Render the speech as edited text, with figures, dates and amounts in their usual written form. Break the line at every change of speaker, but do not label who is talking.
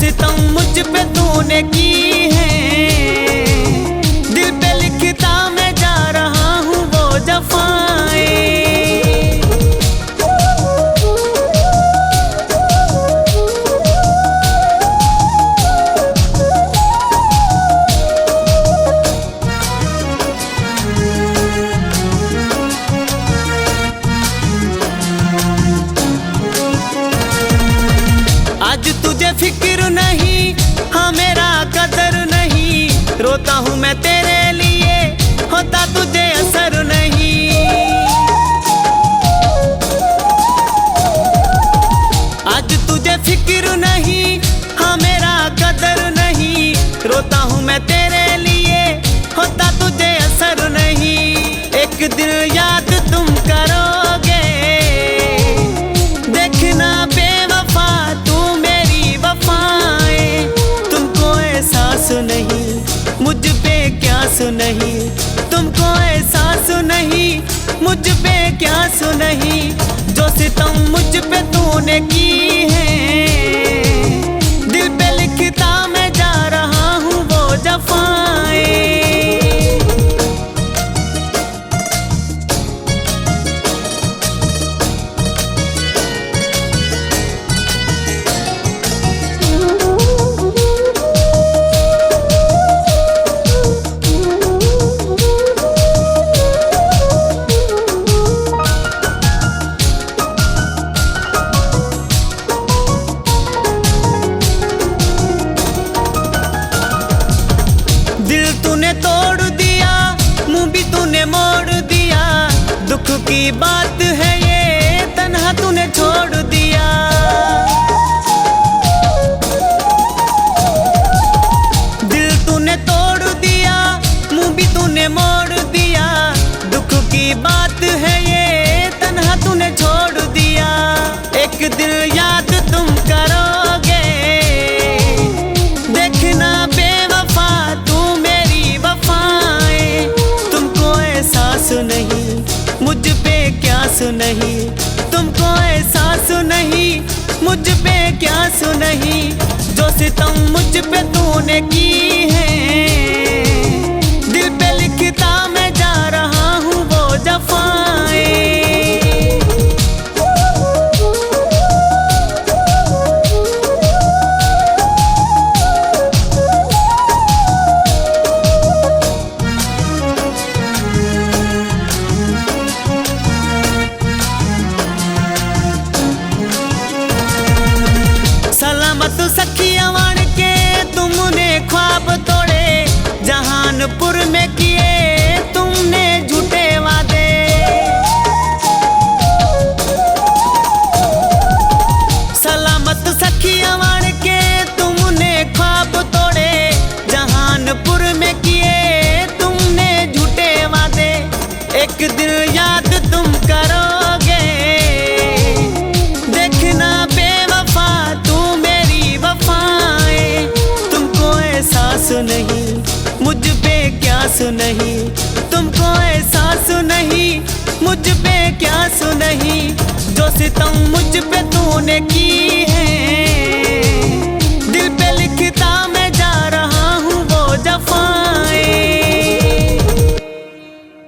सितम मुझ पे तूने की है, दिल पे लिखता मैं जा रहा हूँ वो जफाएं। आज तुझे फिक्र नहीं, हाँ मेरा कदर नहीं, रोता हूँ मैं तेरे लिए, होता तुझे असर नहीं। आज तुझे फिक्र नहीं, हाँ मेरा कदर नहीं, रोता हूँ मैं तेरे लिए, होता तुझे असर नहीं। एक दिन याद तुम करोगे, देखना बेवफा नहीं, मुझ पे क्या सुनही, तुमको एहसास नहीं, मुझ पे क्या सुनही। जो सितम मुझ पे तूने की है, दिल पे लिखता मैं जा रहा हूँ वो जफाएं। दिल तूने तोड़ दिया, मुंह भी तूने मोड़ दिया, दुख की बात है ये तन्हा तूने छोड़ दिया। दिल तूने तोड़ दिया, मुंह भी तूने मोड़ दिया, दुख की बात है ये तन्हा तूने छोड़ दिया। एक दिन याद तुम करोगे, देखना बेवफा तू मेरी वफाएं। तुमको एहसास नहीं, मुझ पे क्या सुनही, तुमको एहसास नहीं, मुझ पे क्या सुनही। जो सितम मुझ पे तूने की है, दिल पे लिखता मैं जा रहा हूँ वो जफाएं। सलामत सखिया वाण के तुमने ख्वाब तोड़े, जहानपुर में किए तुमने झूठे वादे। सलामत सखिया वाण के तुमने ख्वाब तोड़े, जहानपुर में किए तुमने झूठे वादे। एक दिन याद तुम करोगे, देखना बेवफा एहसास नहीं, मुझ पे क्या सुनही, तुमको एहसास नहीं, मुझ पे क्या सुनही। जो सितम मुझ पे तूने की